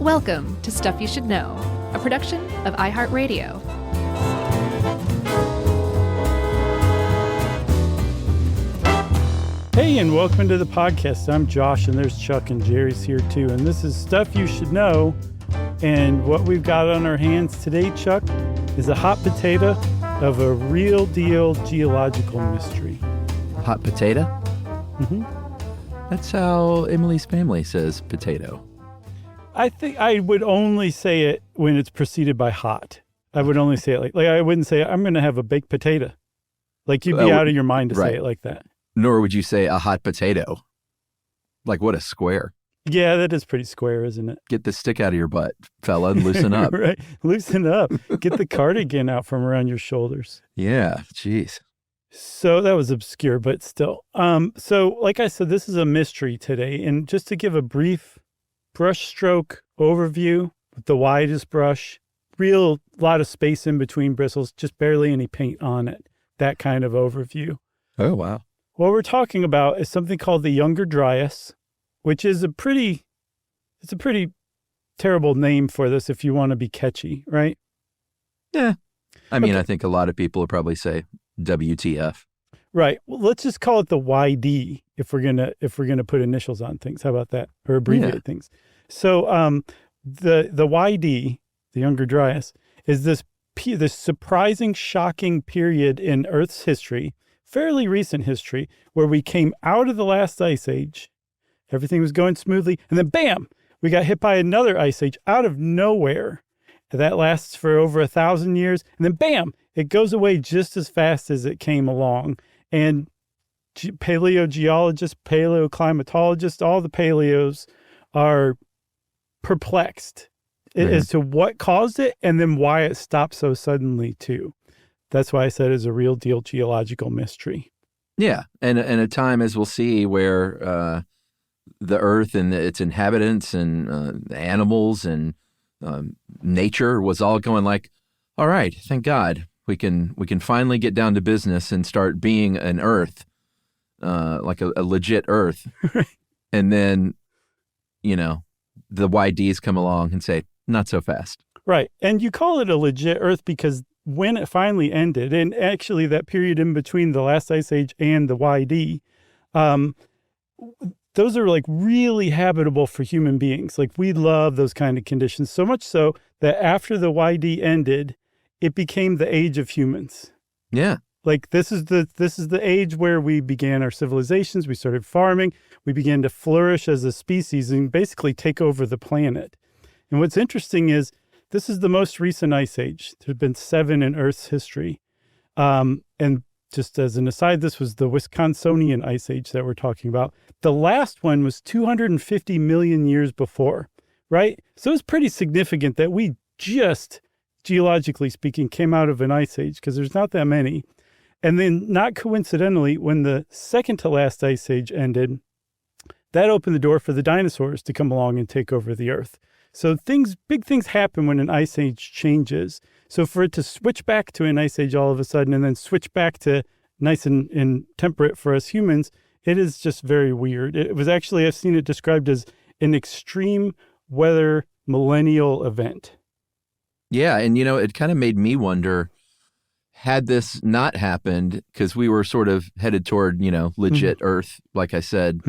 Welcome to Stuff You Should Know, a production of iHeartRadio. Hey, and welcome to the podcast. I'm Josh, and there's Chuck and Jerry's here too. And this is Stuff You Should Know. And what we've got on our hands today, Chuck, is a hot potato of a real deal geological mystery. Hot potato? Mm-hmm. That's how Emily's family says potato. I think I would only say it when it's preceded by hot. I would only say it like I wouldn't say, I'm going to have a baked potato. Like you'd be out of your mind to say it like that. Nor would you say a hot potato. Like what a square. Yeah, that is pretty square, isn't it? Get the stick out of your butt, fella, and loosen up. Right. Loosen up. Get the cardigan out from around your shoulders. Yeah, jeez. So that was obscure, but still. So like I said, this is a mystery today. And just to give a brief brushstroke overview with the widest brush, real lot of space in between bristles, just barely any paint on it. That kind of overview. Oh, wow. What we're talking about is something called the Younger Dryas, which is a pretty terrible name for this if you want to be catchy, right? Yeah. I mean, okay. I think a lot of people will probably say WTF. Right. Well, let's just call it the YD if we're gonna put initials on things. How about that? Or abbreviate things. So the YD, the Younger Dryas, is this surprising, shocking period in Earth's history, fairly recent history, where we came out of the last ice age, everything was going smoothly, and then bam, we got hit by another ice age out of nowhere. That lasts for over 1,000 years, and then bam, it goes away just as fast as it came along. And paleogeologists, paleoclimatologists, all the paleos are perplexed as to what caused it and then why it stopped so suddenly too. That's why I said it's a real deal geological mystery. Yeah, and a time, as we'll see, where the Earth and its inhabitants and animals and nature was all going like, all right, thank God. We can finally get down to business and start being an Earth, like a legit Earth. Right. And then, the YDs come along and say, not so fast. Right. And you call it a legit Earth because when it finally ended, and actually that period in between the last ice age and the YD, those are like really habitable for human beings. Like we love those kind of conditions, so much so that after the YD ended, it became the age of humans. Yeah. Like this is the age where we began our civilizations, we started farming, we began to flourish as a species and basically take over the planet. And what's interesting is this is the most recent ice age. There's been 7 in Earth's history. And just as an aside, this was the Wisconsinian ice age that we're talking about. The last one was 250 million years before, right? So it's pretty significant that we just, geologically speaking, came out of an ice age because there's not that many. And then not coincidentally, when the second to last ice age ended, that opened the door for the dinosaurs to come along and take over the Earth. So big things happen when an ice age changes. So for it to switch back to an ice age all of a sudden and then switch back to nice and temperate for us humans, it is just very weird. It was actually, I've seen it described as an extreme weather millennial event. Yeah, and it kind of made me wonder, had this not happened, because we were sort of headed toward, legit Earth, like I said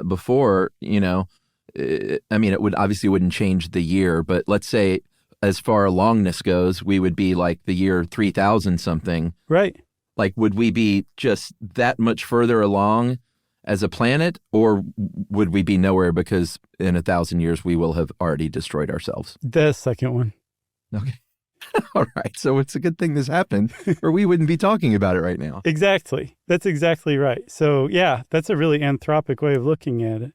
before, it wouldn't change the year, but let's say as far alongness goes, we would be like the year 3000 something. Right. Like, would we be just that much further along as a planet, or would we be nowhere because in 1,000 years we will have already destroyed ourselves? The second one. Okay. All right. So it's a good thing this happened, or we wouldn't be talking about it right now. Exactly. That's exactly right. So yeah, that's a really anthropic way of looking at it.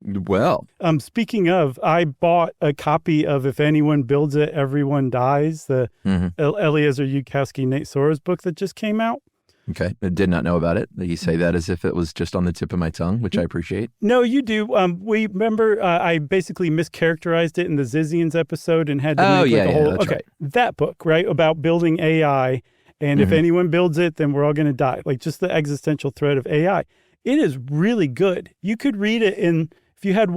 Well, speaking of, I bought a copy of If Anyone Builds It, Everyone Dies, the Eliezer Yudkowsky, Nate Sora's book that just came out. Okay. I did not know about it. You say that as if it was just on the tip of my tongue, which I appreciate. No, you do. We remember I basically mischaracterized it in the Zizians episode and had to make a whole... That's okay, right. That book, right, about building AI, and if anyone builds it, then we're all going to die. Like just the existential threat of AI. It is really good. You could read it in... If you had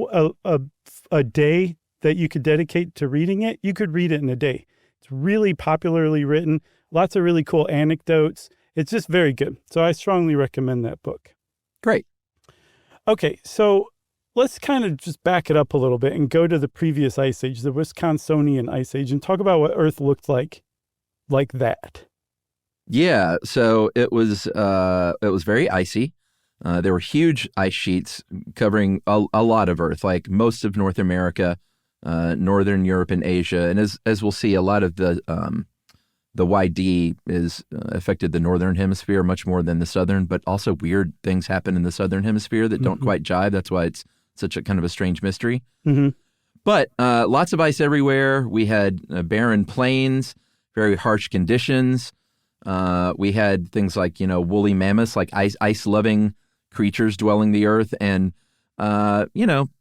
a day that you could dedicate to reading it, you could read it in a day. It's really popularly written, lots of really cool anecdotes. It's just very good. So I strongly recommend that book. Great. Okay, so let's kind of just back it up a little bit and go to the previous ice age, the Wisconsinian ice age, and talk about what Earth looked like that. Yeah, so it was very icy. There were huge ice sheets covering a lot of Earth, like most of North America, Northern Europe, and Asia. And as we'll see, a lot of the YD is affected the Northern Hemisphere much more than the Southern, but also weird things happen in the Southern Hemisphere that don't quite jive. That's why it's such a kind of a strange mystery. Mm-hmm. But lots of ice everywhere. We had barren plains, very harsh conditions. We had things like, woolly mammoths, like ice-loving creatures dwelling the earth, and,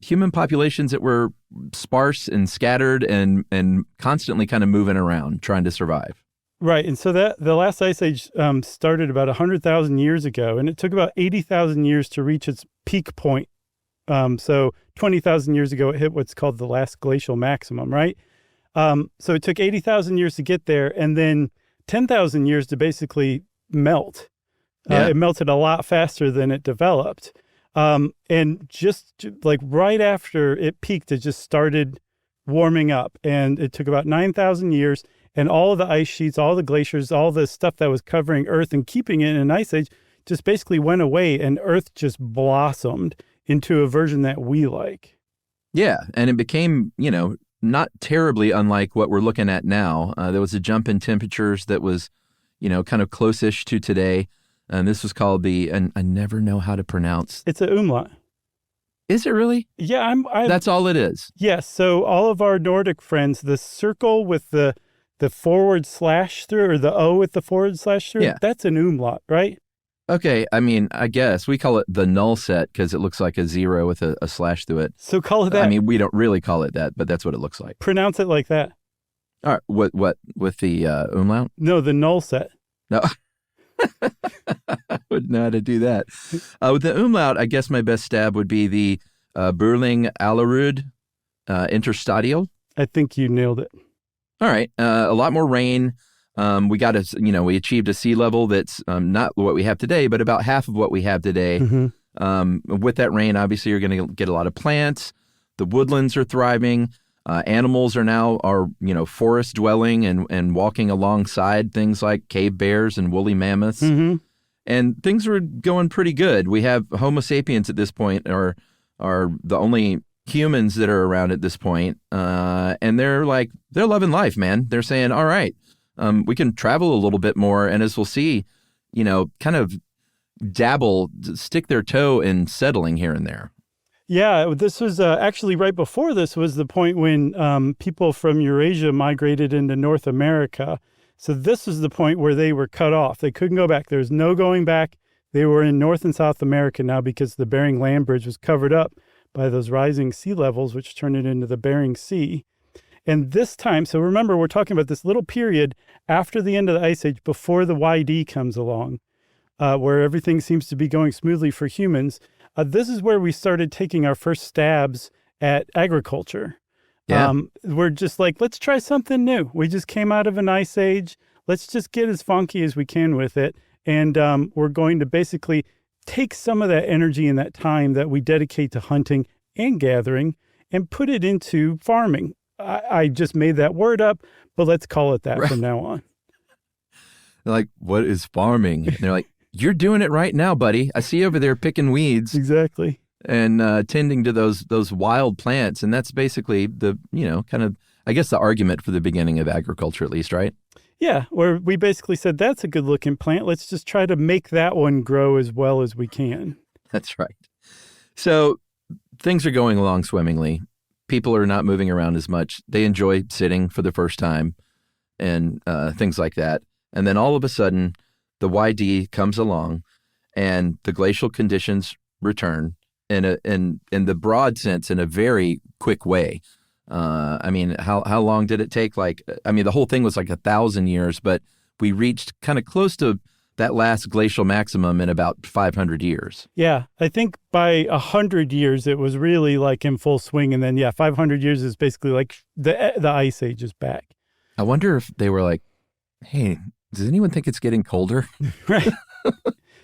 human populations that were sparse and scattered and constantly kind of moving around, trying to survive. Right. And so the last ice age started about 100,000 years ago, and it took about 80,000 years to reach its peak point. So 20,000 years ago, it hit what's called the last glacial maximum, right? So it took 80,000 years to get there, and then 10,000 years to basically melt. Yeah. It melted a lot faster than it developed. And just like right after it peaked, it just started warming up. And it took about 9,000 years. And all of the ice sheets, all the glaciers, all the stuff that was covering Earth and keeping it in an ice age just basically went away. And Earth just blossomed into a version that we like. Yeah. And it became, not terribly unlike what we're looking at now. There was a jump in temperatures that was, kind of close-ish to today. And this was called and I never know how to pronounce. It's an umlaut. Is it really? Yeah, That's all it is. Yes. So all of our Nordic friends, the circle with the forward slash through, or the O with the forward slash through, that's an umlaut, right? Okay. I mean, I guess we call it the null set because it looks like a zero with a slash through it. So call it that. I mean, we don't really call it that, but that's what it looks like. Pronounce it like that. All right. What with the umlaut? No, the null set. No. I wouldn't know how to do that. With the umlaut, I guess my best stab would be the Burling Alarud interstadial. I think you nailed it. All right. A lot more rain. We achieved a sea level that's not what we have today, but about half of what we have today. Mm-hmm. With that rain, obviously, you're going to get a lot of plants. The woodlands are thriving. Animals are forest dwelling and walking alongside things like cave bears and woolly mammoths. Mm-hmm. And things are going pretty good. We have Homo sapiens at this point are the only humans that are around at this point. And they're loving life, man. They're saying, all right, we can travel a little bit more. And as we'll see, kind of stick their toe in settling here and there. Yeah, this was actually right before this was the point when people from Eurasia migrated into North America. So this was the point where they were cut off. They couldn't go back. There was no going back. They were in North and South America now because the Bering Land Bridge was covered up by those rising sea levels, which turned it into the Bering Sea. And this time, so remember, we're talking about this little period after the end of the Ice Age, before the YD comes along, where everything seems to be going smoothly for humans. This is where we started taking our first stabs at agriculture. Yeah. We're just like, let's try something new. We just came out of an ice age. Let's just get as funky as we can with it. And we're going to basically take some of that energy and that time that we dedicate to hunting and gathering and put it into farming. I just made that word up, but let's call it that from now on. They're like, what is farming? And they're like, you're doing it right now, buddy. I see you over there picking weeds. Exactly. And tending to those wild plants. And that's basically the, kind of, I guess, the argument for the beginning of agriculture, at least, right? Yeah, where we basically said, that's a good looking plant. Let's just try to make that one grow as well as we can. That's right. So things are going along swimmingly. People are not moving around as much. They enjoy sitting for the first time and things like that. And then all of a sudden, the YD comes along and the glacial conditions return in the broad sense, in a very quick way. I mean, how long did it take? The whole thing was like 1,000 years, but we reached kind of close to that last glacial maximum in about 500 years. Yeah, I think by 100 years it was really like in full swing, and then 500 years is basically like the ice age is back. I wonder if they were like, "Hey, does anyone think it's getting colder?" Right.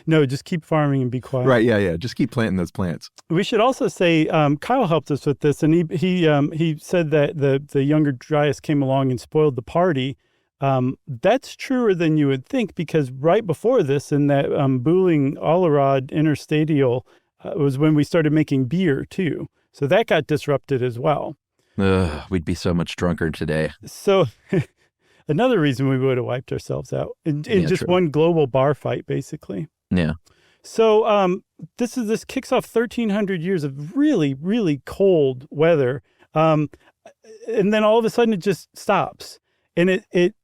No, just keep farming and be quiet. Right. Yeah. Just keep planting those plants. We should also say Kyle helped us with this, and he said that the younger Dryas came along and spoiled the party. That's truer than you would think, because right before this, in that Booling Allerod interstadial, was when we started making beer too. So that got disrupted as well. We'd be so much drunker today. So another reason we would have wiped ourselves out in just true. one global bar fight, basically. Yeah. So this kicks off 1,300 years of really, really cold weather, and then all of a sudden it just stops, and it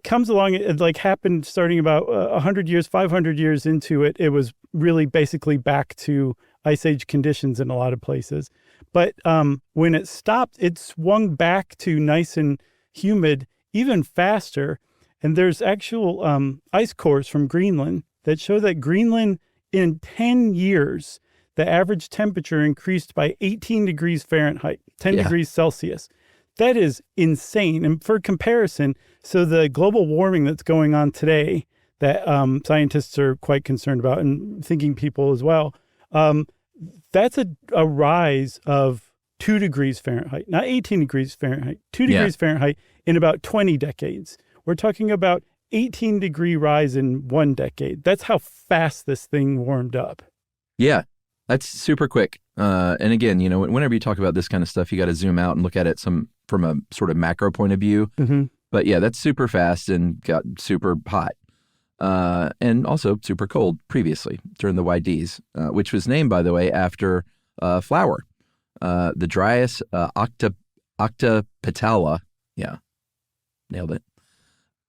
comes along. It like happened starting about 100 years, 500 years into it. It was really basically back to ice age conditions in a lot of places. But when it stopped, it swung back to nice and humid even faster. And there's actual ice cores from Greenland that show that Greenland, in 10 years, the average temperature increased by 18 degrees Fahrenheit, 10 degrees Celsius. That is insane. And for comparison, so the global warming that's going on today that scientists are quite concerned about, and thinking people as well, that's a rise of 2 degrees Fahrenheit, not 18 degrees Fahrenheit, 2 degrees Fahrenheit in about 20 decades. We're talking about 18-degree rise in 1 decade. That's how fast this thing warmed up. Yeah, that's super quick. And again, whenever you talk about this kind of stuff, you got to zoom out and look at it from a sort of macro point of view. Mm-hmm. But yeah, that's super fast and got super hot. And also super cold previously during the YDs, which was named, by the way, after a flower, the Dryas octapetala. Yeah, nailed it.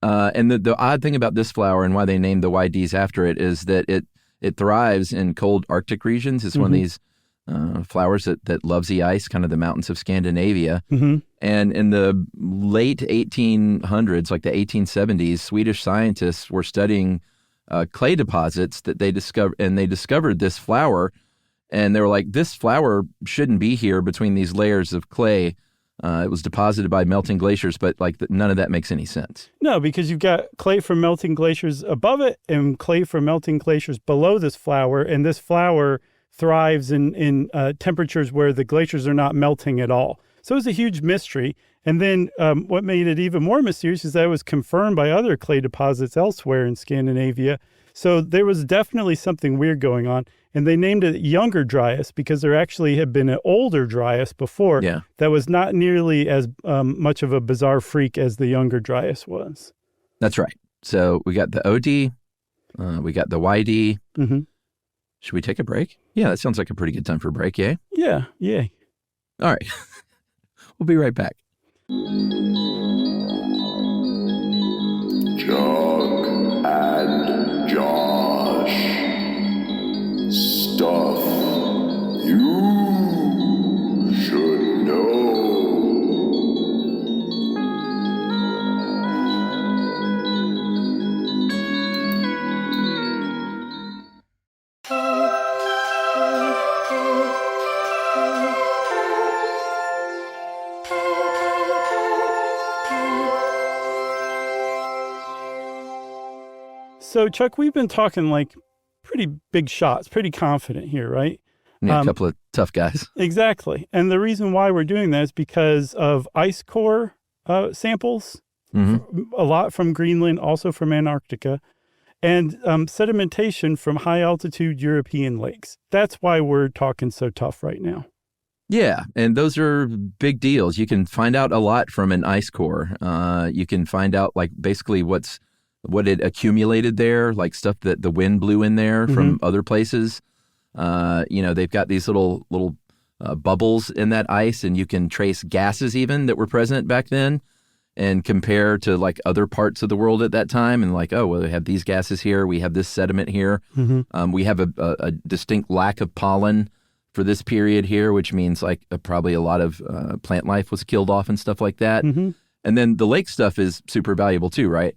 And the odd thing about this flower and why they named the YDs after it is that it thrives in cold Arctic regions. It's one of these flowers that loves the ice, kind of the mountains of Scandinavia. Mm-hmm. And in the late 1800s, like the 1870s, Swedish scientists were studying clay deposits that they discovered this flower. And they were like, this flower shouldn't be here between these layers of clay. It was deposited by melting glaciers, but none of that makes any sense. No, because you've got clay from melting glaciers above it and clay from melting glaciers below this flower, and this flower thrives in temperatures where the glaciers are not melting at all. So it was a huge mystery. And then what made it even more mysterious is that it was confirmed by other clay deposits elsewhere in Scandinavia. So there was definitely something weird going on. And they named it Younger Dryas because there actually had been an older Dryas before that was not nearly as much of a bizarre freak as the Younger Dryas was. That's right. So we got the OD, we got the YD. Mm-hmm. Should we take a break? Yeah, that sounds like a pretty good time for a break, yay? Yeah, yay. All right. We'll be right back. Chuck and Josh. Stuff you should know. So, Chuck, we've been talking like pretty big shots, pretty confident here, right? Yeah, a couple of tough guys. Exactly. And the reason why we're doing that is because of ice core samples, a lot from Greenland, also from Antarctica, and sedimentation from high-altitude European lakes. That's why we're talking so tough right now. Yeah, and those are big deals. You can find out a lot from an ice core. You can find out basically what it accumulated there, like stuff that the wind blew in there from other places. They've got these little bubbles in that ice, and you can trace gases even that were present back then and compare to other parts of the world at that time. And we have these gases here. We have this sediment here. Mm-hmm. We have a distinct lack of pollen for this period here, which means probably a lot of plant life was killed off and stuff like that. Mm-hmm. And then the lake stuff is super valuable too, right?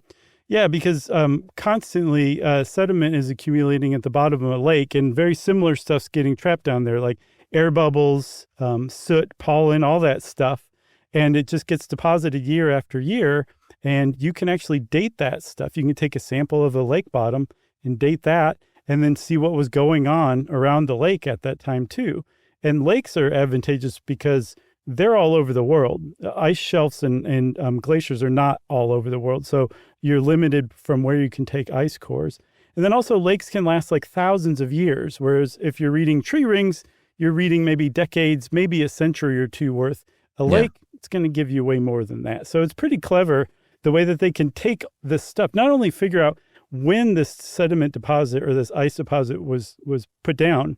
Yeah, because constantly sediment is accumulating at the bottom of a lake, and very similar stuff's getting trapped down there, like air bubbles, soot, pollen, all that stuff. And it just gets deposited year after year. And you can actually date that stuff. You can take a sample of the lake bottom and date that, and then see what was going on around the lake at that time too. And lakes are advantageous because they're all over the world. Ice shelves and glaciers are not all over the world. So you're limited from where you can take ice cores. And then also lakes can last like thousands of years. Whereas if you're reading tree rings, you're reading maybe decades, maybe a century or two worth. A lake, it's going to give you way more than that. So it's pretty clever the way that they can take this stuff, not only figure out when this sediment deposit or this ice deposit was put down,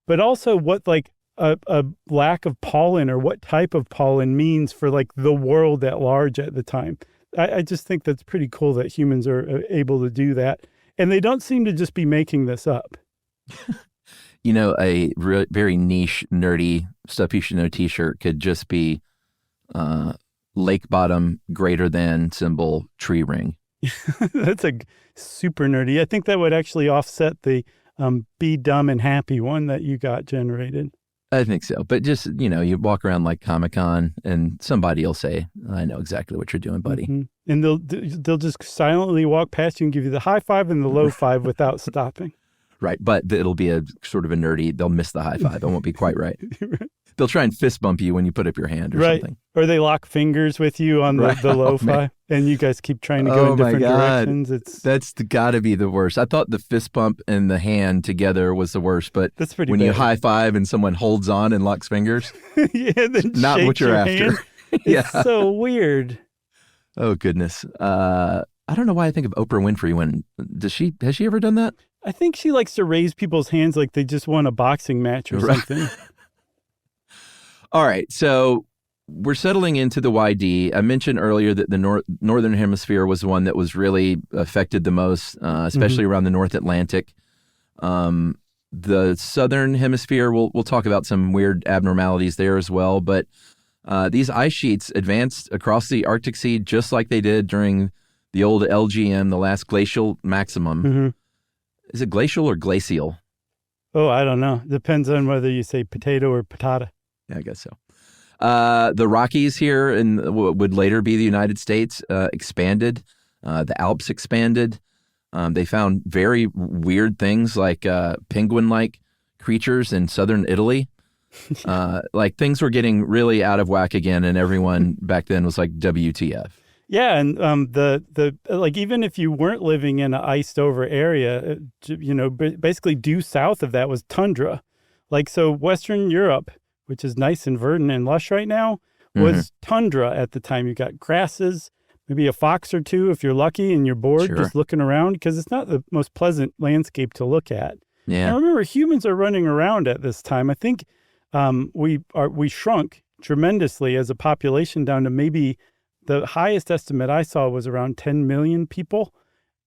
but also what like a lack of pollen or what type of pollen means for like the world at large at the time. I just think that's pretty cool that humans are able to do that. And they don't seem to just be making this up. You know, a very niche, nerdy stuff you should know t-shirt could just be lake bottom greater than symbol tree ring. That's a super nerdy. I think that would actually offset the be dumb and happy one that you got generated. I think so. But just, you know, you walk around like Comic-Con and somebody will say, I know exactly what you're doing, buddy. Mm-hmm. And they'll just silently walk past you and give you the high five and the low five without stopping. Right. But it'll be a sort of a nerdy, they'll miss the high five. It won't be quite right. Right. They'll try and fist bump you when you put up your hand or something. Or they lock fingers with you on the low five, and you guys keep trying to go in different directions. That's got to be the worst. I thought the fist bump and the hand together was the worst, but that's pretty when bad. You high five and someone holds on and locks fingers, then not what you're after. It's so weird. Oh goodness. I don't know why I think of Oprah Winfrey when has she ever done that? I think she likes to raise people's hands like they just won a boxing match or something. All right, so we're settling into the YD. I mentioned earlier that the northern hemisphere was the one that was really affected the most, especially around the North Atlantic. The southern hemisphere, we'll talk about some weird abnormalities there as well. But these ice sheets advanced across the Arctic Sea just like they did during the old LGM, the last glacial maximum. Mm-hmm. Is it glacial or glacial? Oh, I don't know. Depends on whether you say potato or patata. Yeah, I guess so. The Rockies here and would later be the United States expanded. The Alps expanded. They found very weird things like penguin-like creatures in southern Italy. Like things were getting really out of whack again, and everyone back then was like, WTF. Yeah, and the like even if you weren't living in an iced over area, basically due south of that was tundra. Like so, Western Europe, which is nice and verdant and lush right now, was tundra at the time. You got grasses, maybe a fox or two if you're lucky and you're bored just looking around, because it's not the most pleasant landscape to look at. Yeah. And remember, humans are running around at this time. I think we shrunk tremendously as a population down to maybe the highest estimate I saw was around 10 million people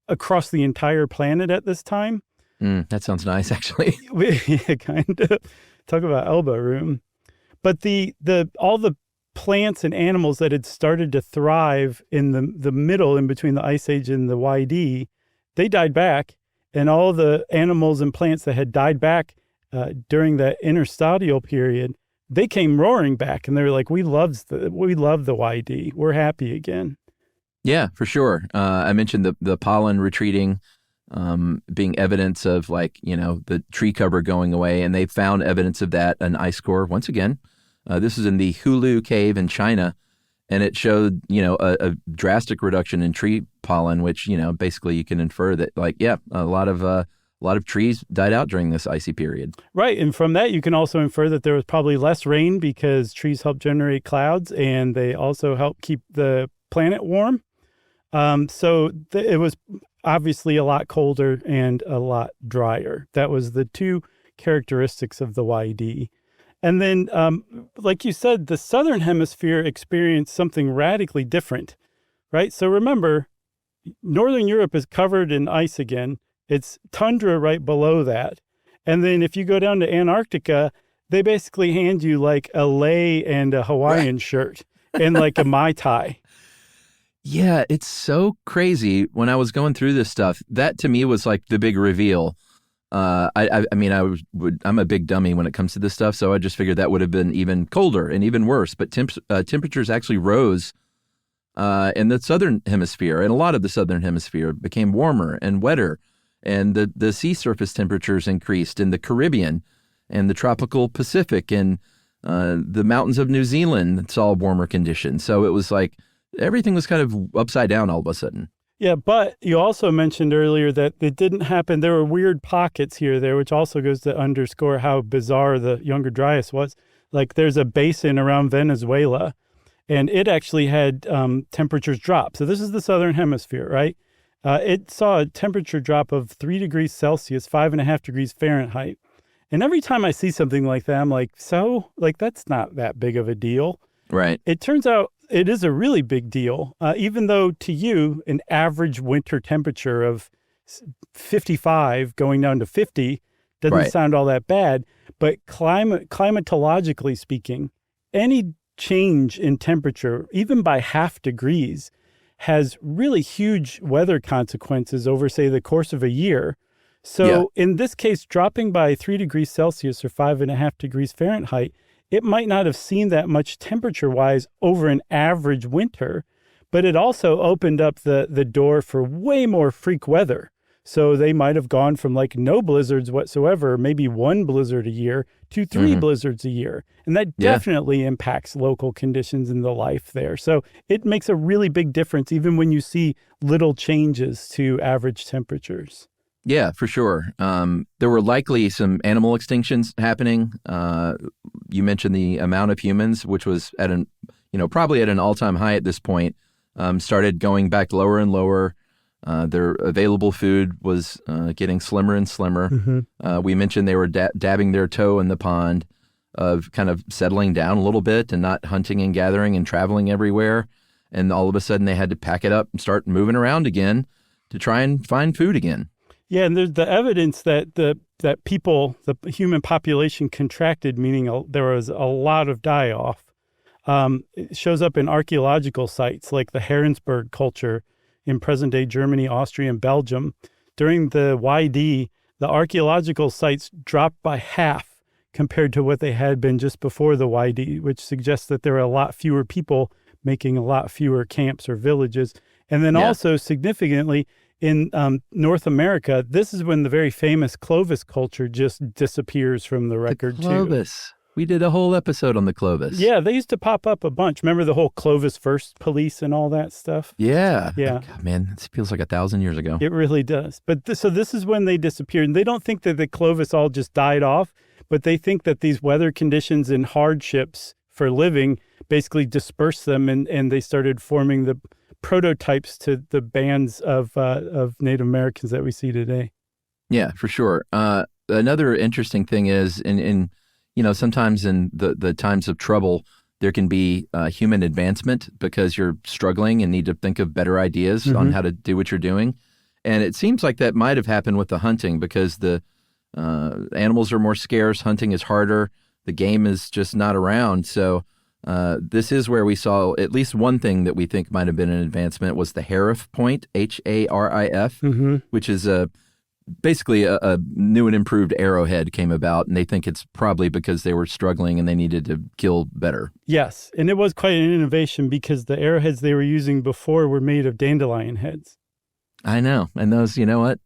across the entire planet at this time. That sounds nice, actually. Yeah, kind of. Talk about elbow room. But all the plants and animals that had started to thrive in the middle, in between the Ice Age and the YD, they died back. And all the animals and plants that had died back during that interstitial period, they came roaring back, and they were like, we love the YD. We're happy again. Yeah, for sure. I mentioned the pollen retreating, being evidence of the tree cover going away, and they found evidence of that in ice core once again. This is in the Hulu cave in China, and it showed a drastic reduction in tree pollen, which basically you can infer that a lot of trees died out during this icy period. Right, and from that you can also infer that there was probably less rain because trees help generate clouds, and they also help keep the planet warm. It was obviously a lot colder and a lot drier. That was the two characteristics of the YD. And then, like you said, the southern hemisphere experienced something radically different, right? So remember, northern Europe is covered in ice again. It's tundra right below that. And then if you go down to Antarctica, they basically hand you like a lei and a Hawaiian shirt and like a Mai Tai. Yeah, it's so crazy. When I was going through this stuff, that to me was like the big reveal. I mean, I'm a big dummy when it comes to this stuff, so I just figured that would have been even colder and even worse. But temperatures actually rose in the southern hemisphere, and a lot of the southern hemisphere became warmer and wetter, and the sea surface temperatures increased in the Caribbean and the tropical Pacific, and the mountains of New Zealand saw warmer conditions. So it was like everything was kind of upside down all of a sudden. Yeah, but you also mentioned earlier that it didn't happen. There were weird pockets here there, which also goes to underscore how bizarre the Younger Dryas was. Like there's a basin around Venezuela, and it actually had temperatures drop. So this is the southern hemisphere, right? It saw a temperature drop of 3 degrees Celsius, 5.5 degrees Fahrenheit. And every time I see something like that, I'm like, so? Like, that's not that big of a deal. Right. It turns out it is a really big deal, even though to you, an average winter temperature of 55 going down to 50 doesn't sound all that bad. But climatologically speaking, any change in temperature, even by 0.5 degrees, has really huge weather consequences over, say, the course of a year. So in this case, dropping by 3 degrees Celsius or 5.5 degrees Fahrenheit, it might not have seen that much temperature-wise over an average winter, but it also opened up the door for way more freak weather. So they might have gone from like no blizzards whatsoever, maybe 1 blizzard a year, to 3 blizzards a year. And that definitely impacts local conditions and the life there. So it makes a really big difference even when you see little changes to average temperatures. Yeah, for sure. There were likely some animal extinctions happening. You mentioned the amount of humans, which was at probably at an all-time high at this point, started going back lower and lower. Their available food was getting slimmer and slimmer. We mentioned they were dabbing their toe in the pond of kind of settling down a little bit and not hunting and gathering and traveling everywhere. And all of a sudden they had to pack it up and start moving around again to try and find food again. Yeah, and there's the evidence that the human population contracted, meaning there was a lot of die-off. It shows up in archaeological sites like the Herensberg culture in present-day Germany, Austria, and Belgium. During the YD, the archaeological sites dropped by half compared to what they had been just before the YD, which suggests that there were a lot fewer people making a lot fewer camps or villages. And then also significantly, in North America, this is when the very famous Clovis culture just disappears from the record, Clovis. We did a whole episode on the Clovis. Yeah, they used to pop up a bunch. Remember the whole Clovis First police and all that stuff? Yeah. Yeah. God, man, this feels like 1,000 years ago. It really does. But so this is when they disappeared. And they don't think that the Clovis all just died off, but they think that these weather conditions and hardships for living basically dispersed them, and they started forming the prototypes to the bands of Native Americans that we see today. Yeah, for sure. Another interesting thing is, sometimes in the times of trouble, there can be human advancement because you're struggling and need to think of better ideas on how to do what you're doing. And it seems like that might have happened with the hunting because the animals are more scarce, hunting is harder, the game is just not around. So this is where we saw at least one thing that we think might have been an advancement was the Harif point, Harif, which is basically a new and improved arrowhead came about, and they think it's probably because they were struggling and they needed to kill better. Yes, and it was quite an innovation because the arrowheads they were using before were made of dandelion heads. I know, and those, you know what?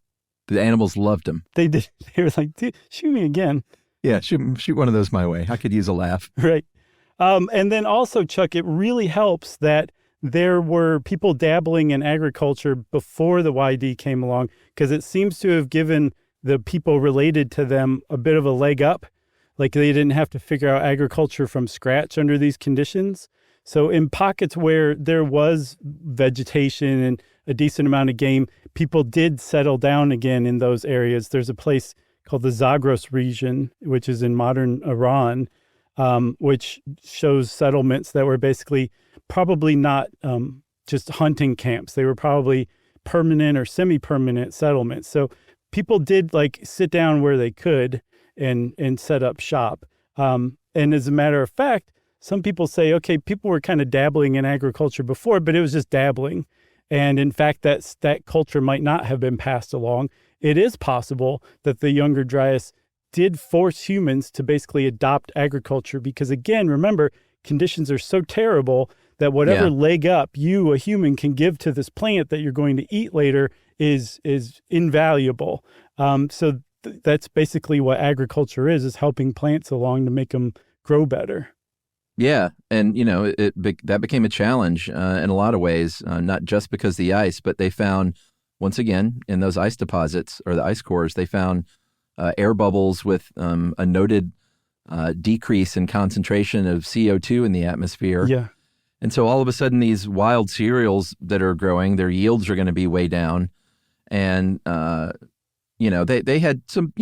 The animals loved them. They did. They were like, dude, shoot me again. Yeah, shoot one of those my way. I could use a laugh. Right. And then also, Chuck, it really helps that there were people dabbling in agriculture before the YD came along, because it seems to have given the people related to them a bit of a leg up. Like they didn't have to figure out agriculture from scratch under these conditions. So in pockets where there was vegetation and a decent amount of game, people did settle down again in those areas. There's a place called the Zagros region, which is in modern Iran, which shows settlements that were basically probably not just hunting camps. They were probably permanent or semi-permanent settlements. So people did like sit down where they could and set up shop. And as a matter of fact, some people say, okay, people were kind of dabbling in agriculture before, but it was just dabbling. And in fact, that culture might not have been passed along. It is possible that the younger Dryas did force humans to basically adopt agriculture because, again, remember, conditions are so terrible that whatever leg up you, a human, can give to this plant that you're going to eat later is invaluable. So that's basically what agriculture is helping plants along to make them grow better. Yeah, and that became a challenge in a lot of ways, not just because of the ice, but they found, once again, in those ice deposits or the ice cores, they found air bubbles with a noted decrease in concentration of CO2 in the atmosphere. Yeah. And so all of a sudden, these wild cereals that are growing, their yields are going to be way down. And, they had some,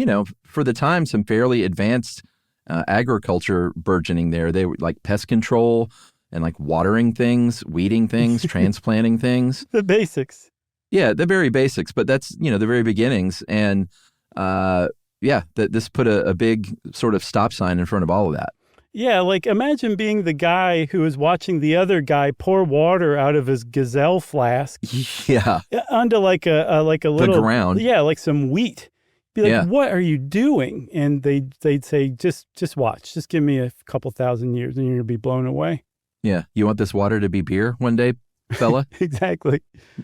for the time, some fairly advanced agriculture burgeoning there. They were like pest control and like watering things, weeding things, transplanting things. The basics. Yeah, the very basics, but that's, the very beginnings. And this put a big sort of stop sign in front of all of that. Yeah, like imagine being the guy who is watching the other guy pour water out of his gazelle flask. Yeah. Onto like a little the ground. Yeah, like some wheat. Be like, what are you doing? And they'd say, just watch. Just give me a couple thousand years and you're gonna be blown away. Yeah. You want this water to be beer one day, fella? Exactly.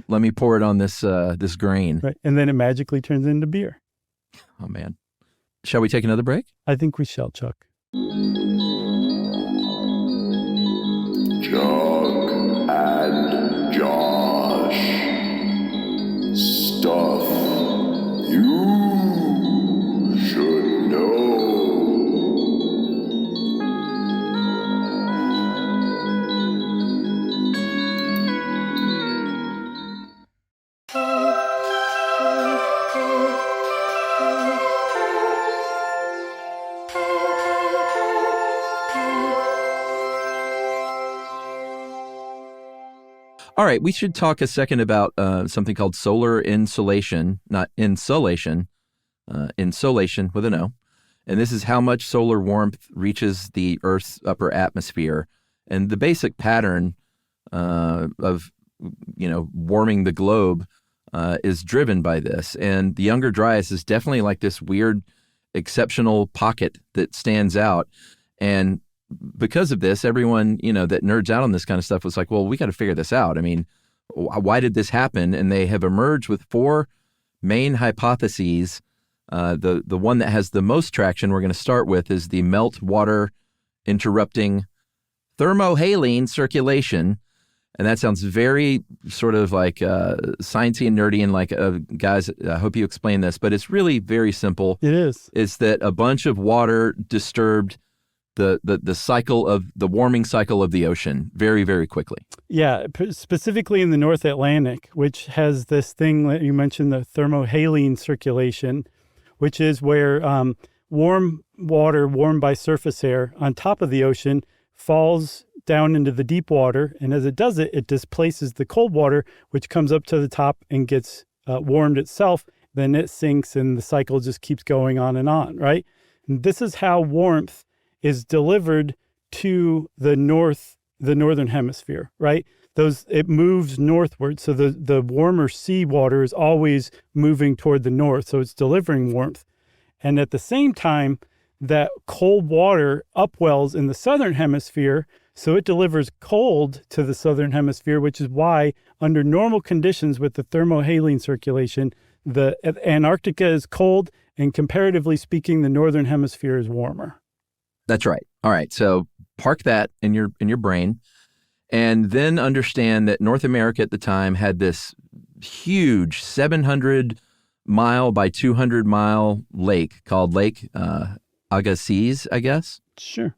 Let me pour it on this grain. Right. And then it magically turns into beer. Oh man. Shall we take another break? I think we shall, Chuck. Chuck and Josh. Stuff you should know. All right, we should talk a second about something called solar insolation, not insolation, insolation with an O. And this is how much solar warmth reaches the Earth's upper atmosphere. And the basic pattern of, warming the globe is driven by this. And the younger Dryas is definitely like this weird, exceptional pocket that stands out. And because of this, everyone, that nerds out on this kind of stuff was like, well, we got to figure this out. I mean, why did this happen? And they have emerged with 4 main hypotheses. The one that has the most traction we're going to start with is the meltwater interrupting thermohaline circulation. And that sounds very sort of like sciencey and nerdy and like, guys, I hope you explain this, but it's really very simple. It is. It's that a bunch of water disturbed the cycle of the warming cycle of the ocean very, very quickly. Yeah, specifically in the North Atlantic, which has this thing that you mentioned, the thermohaline circulation, which is where warm water, warmed by surface air on top of the ocean, falls down into the deep water. And as it does it, it displaces the cold water, which comes up to the top and gets warmed itself. Then it sinks and the cycle just keeps going on, right? And this is how warmth is delivered to the northern hemisphere, right? It moves northward. So the warmer seawater is always moving toward the north. So it's delivering warmth. And at the same time, that cold water upwells in the southern hemisphere. So it delivers cold to the southern hemisphere, which is why under normal conditions with the thermohaline circulation, the Antarctica is cold and comparatively speaking, the northern hemisphere is warmer. That's right. All right. So park that in your brain and then understand that North America at the time had this huge 700-mile by 200-mile lake called Lake Agassiz, I guess. Sure.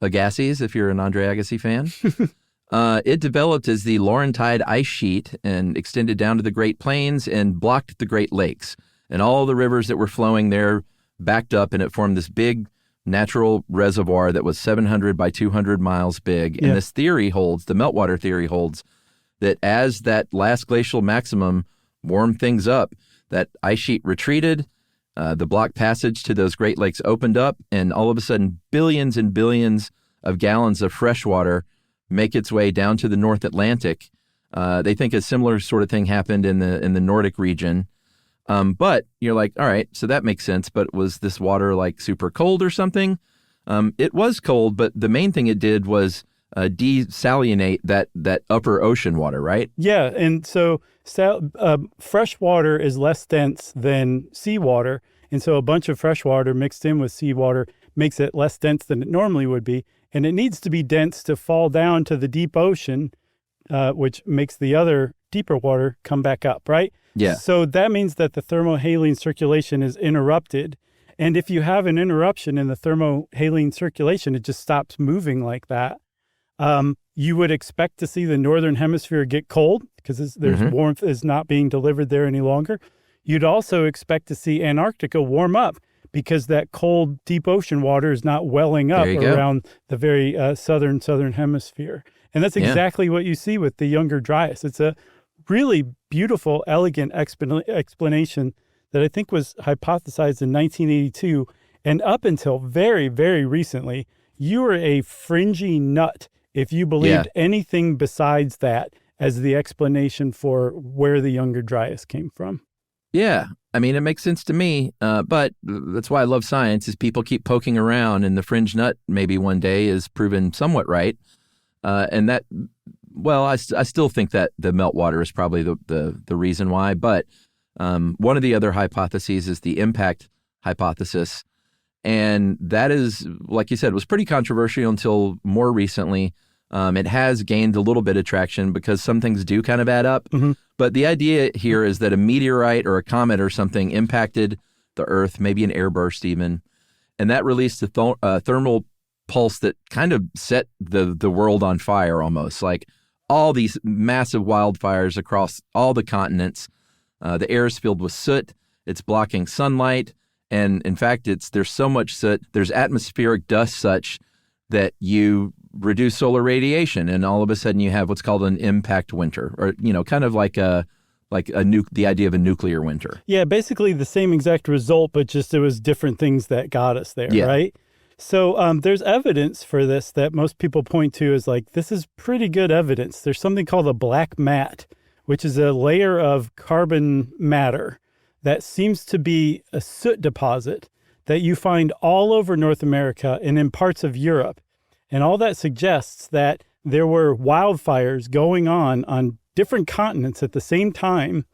Agassiz, if you're an Andre Agassi fan. It developed as the Laurentide ice sheet and extended down to the Great Plains and blocked the Great Lakes. And all the rivers that were flowing there backed up and it formed this big natural reservoir that was 700 by 200 miles big. And this theory holds, the meltwater theory holds, that as that last glacial maximum warmed things up, that ice sheet retreated, the block passage to those Great Lakes opened up, and all of a sudden billions and billions of gallons of fresh water make its way down to the North Atlantic. They think a similar sort of thing happened in the Nordic region. But you're like, all right, so that makes sense. But was this water like super cold or something? It was cold, but the main thing it did was desalinate that upper ocean water, right? Yeah, and so fresh water is less dense than seawater, and so a bunch of fresh water mixed in with seawater makes it less dense than it normally would be, and it needs to be dense to fall down to the deep ocean, which makes the other deeper water come back up, right? Yeah. So that means that the thermohaline circulation is interrupted, and if you have an interruption in the thermohaline circulation, it just stops moving like that. You would expect to see the northern hemisphere get cold because there's warmth is not being delivered there any longer. You'd also expect to see Antarctica warm up because that cold, deep ocean water is not welling up around the very southern hemisphere. And that's exactly what you see with the younger Dryas. It's a really beautiful, elegant explanation that I think was hypothesized in 1982. And up until very, very recently, you were a fringy nut if you believed anything besides that as the explanation for where the younger Dryas came from. Yeah. I mean, it makes sense to me, but that's why I love science is people keep poking around and the fringe nut maybe one day is proven somewhat right. And that, well, I still think that the meltwater is probably the reason why, but one of the other hypotheses is the impact hypothesis. And that is, like you said, was pretty controversial until more recently. It has gained a little bit of traction because some things do kind of add up. But the idea here is that a meteorite or a comet or something impacted the Earth, maybe an airburst even, and that released a thermal pulse that kind of set the world on fire almost, like all these massive wildfires across all the continents. The air is filled with soot. It's blocking sunlight. And in fact, there's so much soot, there's atmospheric dust such that you reduce solar radiation, and all of a sudden you have what's called an impact winter, or kind of like the idea of a nuclear winter. Yeah, basically the same exact result, but just it was different things that got us there, right? So there's evidence for this that most people point to as like, this is pretty good evidence. There's something called a black mat, which is a layer of carbon matter that seems to be a soot deposit that you find all over North America and in parts of Europe. And all that suggests that there were wildfires going on different continents at the same time,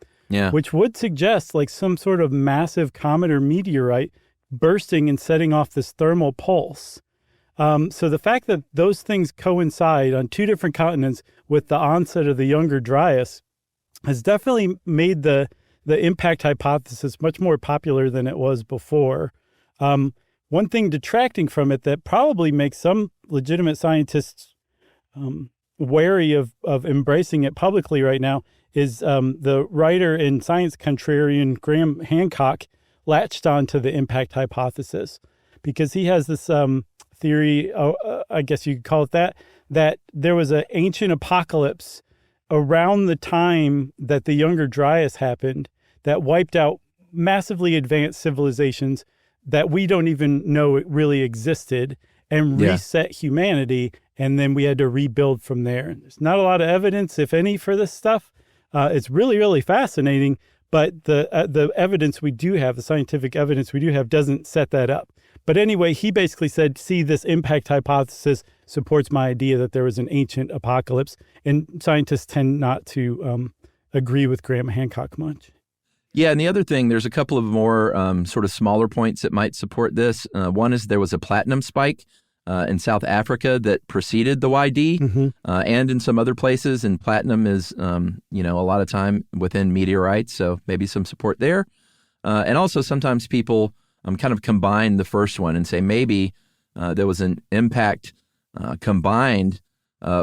which would suggest like some sort of massive comet or meteorite bursting and setting off this thermal pulse. So the fact that those things coincide on two different continents with the onset of the younger Dryas has definitely made the impact hypothesis much more popular than it was before. One thing detracting from it that probably makes some legitimate scientists wary of embracing it publicly right now is the writer and science contrarian Graham Hancock latched on to the impact hypothesis because he has this theory, I guess you could call it that there was an ancient apocalypse around the time that the younger Dryas happened that wiped out massively advanced civilizations that we don't even know it really existed and reset humanity. And then we had to rebuild from there. There's not a lot of evidence, if any, for this stuff. It's really, really fascinating. But the evidence we do have, the scientific evidence we do have, doesn't set that up. But anyway, he basically said, see, this impact hypothesis supports my idea that there was an ancient apocalypse. And scientists tend not to agree with Graham Hancock much. Yeah, and the other thing, there's a couple of more sort of smaller points that might support this. One is there was a platinum spike in South Africa that preceded the YD and in some other places. And platinum is, a lot of time within meteorites, so maybe some support there. And also sometimes people kind of combine the first one and say maybe there was an impact combined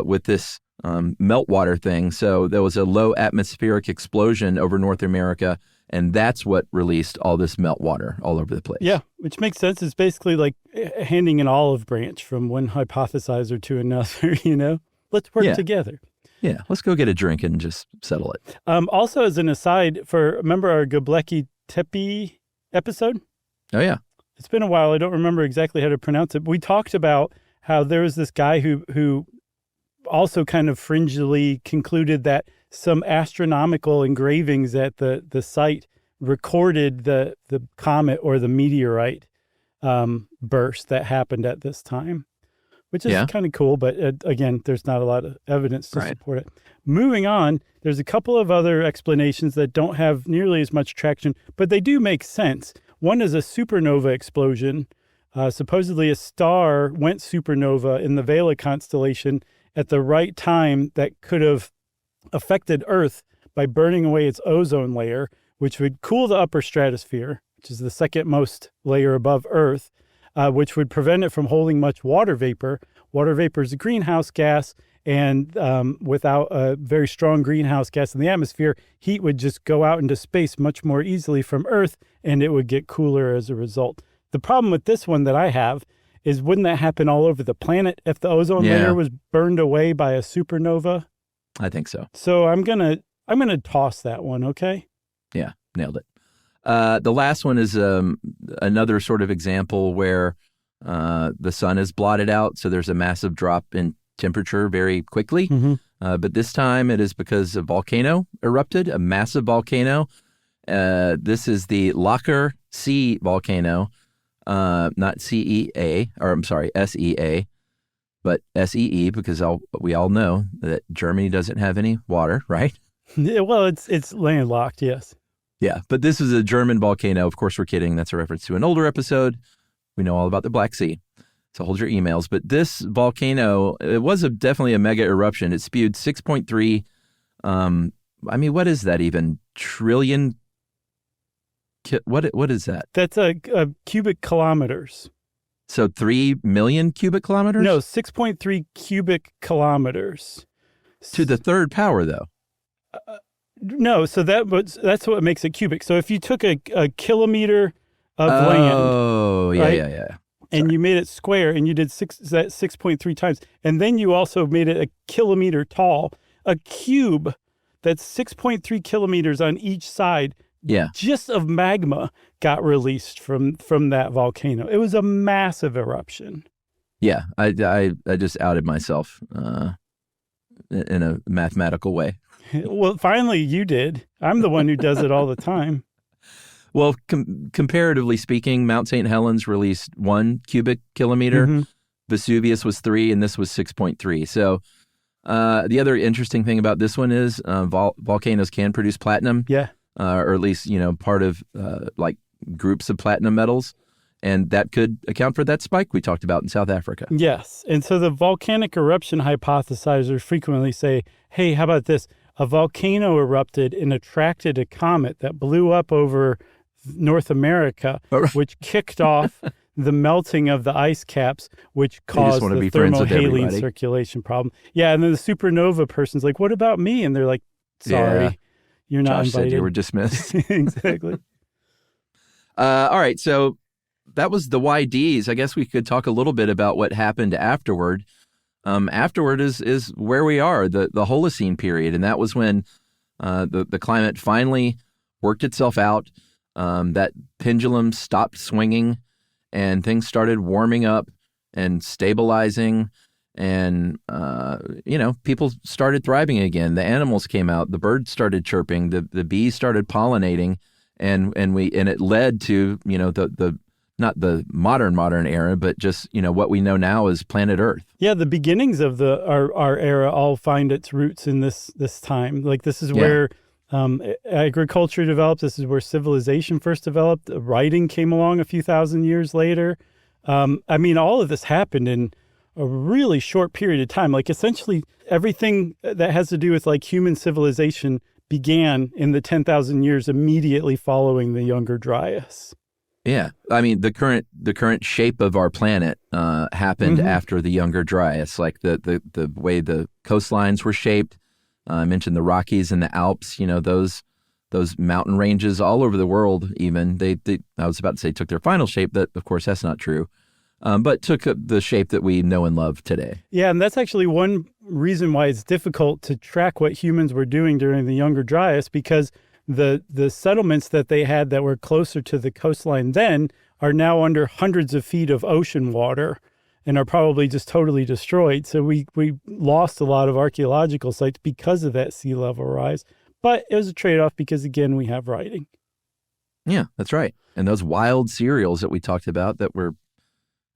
with this meltwater thing. So there was a low atmospheric explosion over North America, and that's what released all this meltwater all over the place. Yeah, which makes sense. It's basically like handing an olive branch from one hypothesizer to another, Let's work together. Yeah, let's go get a drink and just settle it. Also, as an aside, remember our Göbekli Tepe episode? Oh, yeah. It's been a while. I don't remember exactly how to pronounce it. But we talked about how there was this guy who also kind of fringely concluded that some astronomical engravings at the site recorded the comet or the meteorite burst that happened at this time, which is kind of cool. But again, there's not a lot of evidence to support it. Moving on, there's a couple of other explanations that don't have nearly as much traction, but they do make sense. One is a supernova explosion. Supposedly a star went supernova in the Vela constellation at the right time that could have affected Earth by burning away its ozone layer, which would cool the upper stratosphere, which is the second most layer above Earth, which would prevent it from holding much water vapor. Water vapor is a greenhouse gas, and without a very strong greenhouse gas in the atmosphere, heat would just go out into space much more easily from Earth, and it would get cooler as a result. The problem with this one that I have is, wouldn't that happen all over the planet if the ozone layer was burned away by a supernova? I think so. So I'm gonna toss that one. Okay. Yeah, nailed it. The last one is another sort of example where the sun is blotted out, so there's a massive drop in temperature very quickly. But this time it is because a volcano erupted, a massive volcano. This is the Locher Sea volcano, not CEA, or I'm sorry, SEA, but SEE, because we all know that Germany doesn't have any water, right? Yeah, well, it's landlocked, yes. Yeah, but this is a German volcano. Of course, we're kidding. That's a reference to an older episode. We know all about the Black Sea. So hold your emails. But this volcano, it was definitely a mega eruption. It spewed 6.3, what is that even? Trillion? What is that? That's a cubic kilometers. So 3 million cubic kilometers? No, 6.3 cubic kilometers. To the third power, though. No, so that's what makes it cubic. So if you took a kilometer of land. Oh, yeah, right, yeah. And you made it square, and you did 6.3 times. And then you also made it a kilometer tall. A cube that's 6.3 kilometers on each side. Yeah. Just of magma got released from that volcano. It was a massive eruption. Yeah, I just outed myself in a mathematical way. Well, finally you did. I'm the one who does it all the time. Well, comparatively speaking, Mount St. Helens released 1 cubic kilometer. Vesuvius was 3, and this was 6.3. So the other interesting thing about this one is volcanoes can produce platinum. Yeah. Or at least, part of like groups of platinum metals. And that could account for that spike we talked about in South Africa. Yes. And so the volcanic eruption hypothesizers frequently say, hey, how about this? A volcano erupted and attracted a comet that blew up over North America, which kicked off the melting of the ice caps, which caused the thermohaline circulation problem. Yeah, and then the supernova person's like, what about me? And they're like, sorry, you're not Josh invited. Said you were dismissed. Exactly. All right, so that was the YDs. I guess we could talk a little bit about what happened afterward. Afterward is where we are, the Holocene period, and that was when the climate finally worked itself out. That pendulum stopped swinging, and things started warming up and stabilizing, and people started thriving again. The animals came out, the birds started chirping, the bees started pollinating, and it led to the not the modern era, but just, what we know now as planet Earth. Yeah, the beginnings of our era all find its roots in this time. Like, this is where agriculture developed. This is where civilization first developed. Writing came along a few thousand years later. All of this happened in a really short period of time. Like, essentially, everything that has to do with, like, human civilization began in the 10,000 years immediately following the Younger Dryas. Yeah, the current shape of our planet happened after the Younger Dryas, like the way the coastlines were shaped. I mentioned the Rockies and the Alps. Those mountain ranges all over the world. Even they I was about to say took their final shape. That, of course, that's not true, but took the shape that we know and love today. Yeah, and that's actually one reason why it's difficult to track what humans were doing during the Younger Dryas, because the settlements that they had that were closer to the coastline then are now under hundreds of feet of ocean water. and are probably just totally destroyed. So we lost a lot of archaeological sites because of that sea level rise. But it was a trade-off because, again, we have writing. Yeah, that's right. And those wild cereals that we talked about that were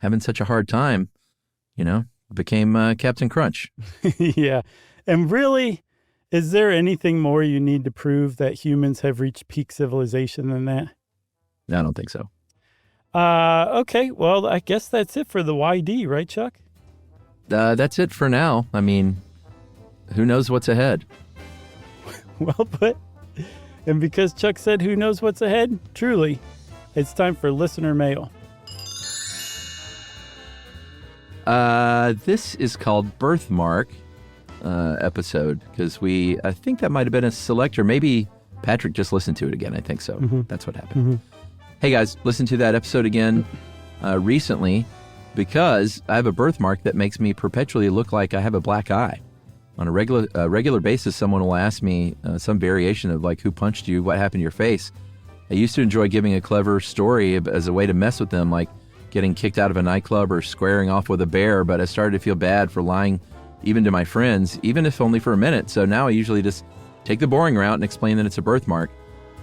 having such a hard time, became Captain Crunch. Yeah. And really, is there anything more you need to prove that humans have reached peak civilization than that? No, I don't think so. Okay. Well, I guess that's it for the YD, right, Chuck? That's it for now. I mean, who knows what's ahead? Well put. And because Chuck said who knows what's ahead, truly, it's time for listener mail. This is called Birthmark episode because I think that might have been a selector. Maybe Patrick just listened to it again. I think so. Mm-hmm. That's what happened. Hey guys, listen to that episode again recently because I have a birthmark that makes me perpetually look like I have a black eye. On a regular basis, someone will ask me some variation of like, who punched you? What happened to your face? I used to enjoy giving a clever story as a way to mess with them, like getting kicked out of a nightclub or squaring off with a bear, but I started to feel bad for lying even to my friends, even if only for a minute. So now I usually just take the boring route and explain that it's a birthmark.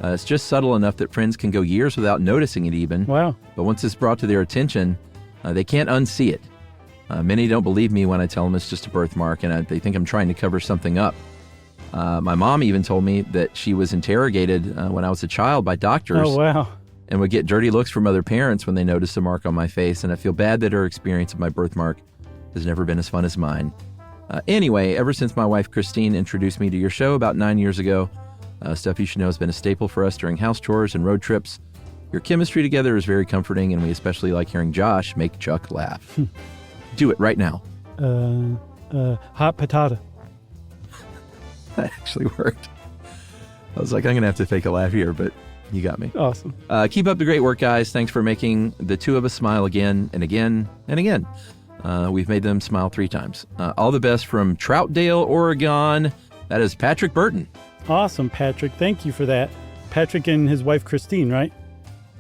It's just subtle enough that friends can go years without noticing it even. Wow. But once it's brought to their attention, they can't unsee it. Many don't believe me when I tell them it's just a birthmark, and they think I'm trying to cover something up. My mom even told me that she was interrogated when I was a child by doctors. Oh, wow. And would get dirty looks from other parents when they noticed the mark on my face, and I feel bad that her experience of my birthmark has never been as fun as mine. Anyway, ever since my wife Christine introduced me to your show about 9 years ago, Stuff You Should Know has been a staple for us during house chores and road trips. Your chemistry together is very comforting, and we especially like hearing Josh make Chuck laugh. Do it right now. Hot potato. That actually worked. I was like, I'm going to have to fake a laugh here, but you got me. Awesome. Keep up the great work, guys. Thanks for making the two of us smile again and again and again. We've made them smile 3 times. All the best from Troutdale, Oregon. That is Patrick Burton. Awesome, Patrick. Thank you for that. Patrick and his wife, Christine, right?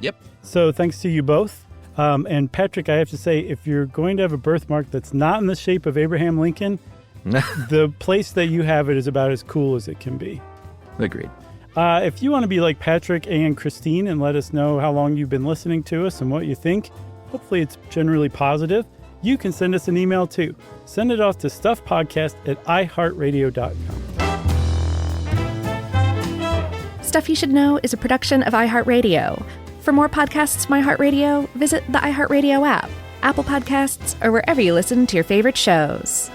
Yep. So thanks to you both. And Patrick, I have to say, if you're going to have a birthmark that's not in the shape of Abraham Lincoln, the place that you have it is about as cool as it can be. Agreed. If you want to be like Patrick and Christine and let us know how long you've been listening to us and what you think, hopefully it's generally positive, you can send us an email too. Send it off to stuffpodcast@iheartradio.com. Stuff You Should Know is a production of iHeartRadio. For more podcasts from iHeartRadio, visit the iHeartRadio app, Apple Podcasts, or wherever you listen to your favorite shows.